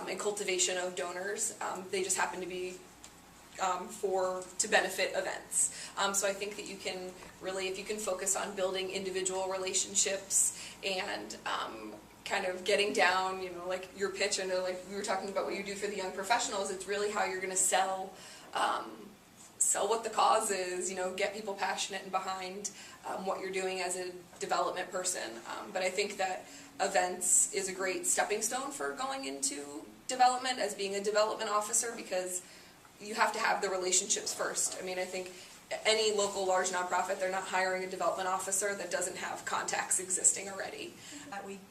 and cultivation of donors. They just happen to be to benefit events. So I think that you can really, if you can focus on building individual relationships and kind of getting down, like your pitch, and like we were talking about what you do for the young professionals, it's really how you're going to sell what the cause is, get people passionate and behind what you're doing as a development person. But I think that events is a great stepping stone for going into development as being a development officer, because you have to have the relationships first. I mean, I think any local large nonprofit, they're not hiring a development officer that doesn't have contacts existing already.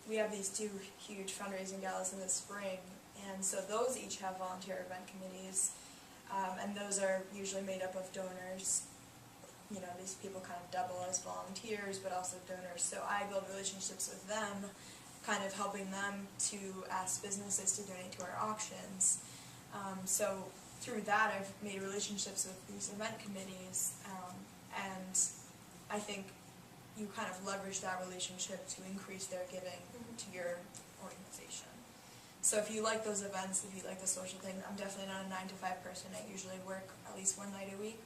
We have these two huge fundraising galas in the spring, and so those each have volunteer event committees, and those are usually made up of donors. These people kind of double as volunteers, but also donors. So I build relationships with them, kind of helping them to ask businesses to donate to our auctions. So through that, I've made relationships with these event committees, and I think you kind of leverage that relationship to increase their giving to your organization. So if you like those events, if you like the social thing, I'm definitely not a 9-to-5 person. I usually work at least one night a week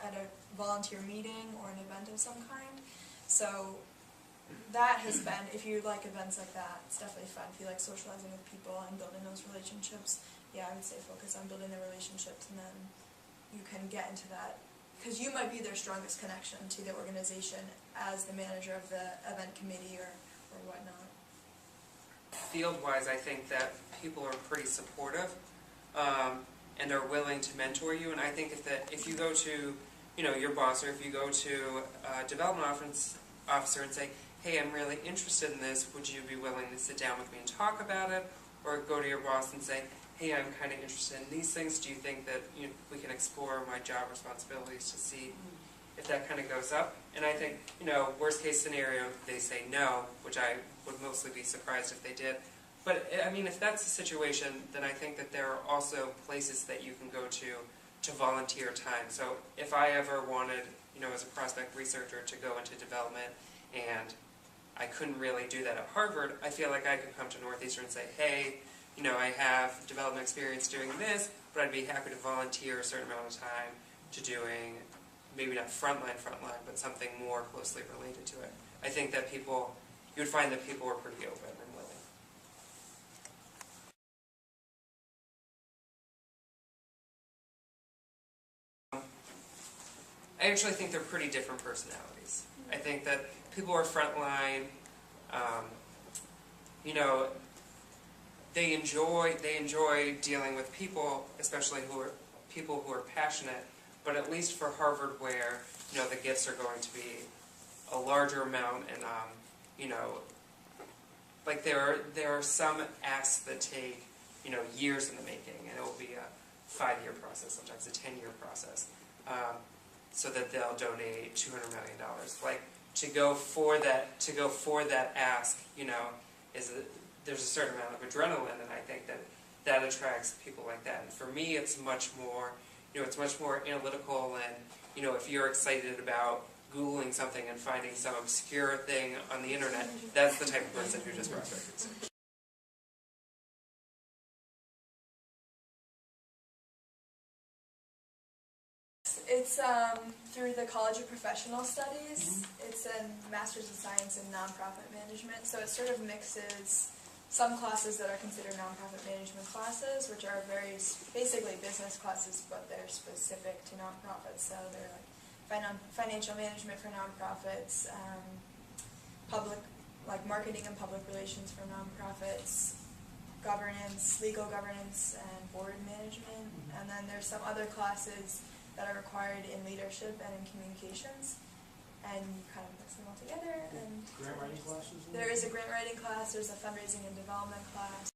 at a volunteer meeting or an event of some kind. So that has been, if you like events like that, it's definitely fun. If you like socializing with people and building those relationships, yeah, I would say focus on building the relationships, and then you can get into that, because you might be their strongest connection to the organization as the manager of the event committee or whatnot. Field-wise, I think that people are pretty supportive and are willing to mentor you, and I think if you go to your boss, or if you go to a development officer and say, hey, I'm really interested in this, would you be willing to sit down with me and talk about it? Or go to your boss and say, hey, I'm kind of interested in these things, do you think that we can explore my job responsibilities to see if that kind of goes up? And I think, worst case scenario, they say no, which I would mostly be surprised if they did. But, I mean, if that's the situation, then I think that there are also places that you can go to volunteer time. So if I ever wanted, as a prospect researcher, to go into development, and I couldn't really do that at Harvard, I feel like I could come to Northeastern and say, hey, I have development experience doing this, but I'd be happy to volunteer a certain amount of time to doing, maybe not frontline, but something more closely related to it. I think that you would find that people were pretty open and willing. I actually think they're pretty different personalities. I think that people who are frontline, they enjoy dealing with people, especially people who are passionate. But at least for Harvard, where the gifts are going to be a larger amount, and like there are some asks that take years in the making, and it will be a 5-year process, sometimes a 10-year process, so that they'll donate $200 million. Like to go for that ask, there's a certain amount of adrenaline, and I think that attracts people like that. And for me, it's much more, it's much more analytical, and if you're excited about Googling something and finding some obscure thing on the internet, that's the type of person who just prospect research. It's through the College of Professional Studies. It's a Master's of Science in Nonprofit Management, so it sort of mixes some classes that are considered nonprofit management classes, which are basically business classes, but they're specific to nonprofits. So they're like financial management for nonprofits, marketing and public relations for nonprofits, governance, legal governance, and board management. And then there's some other classes that are required in leadership and in communications, and you kind of mix them all together. And grant writing classes? There is a grant writing class, there's a fundraising and development class,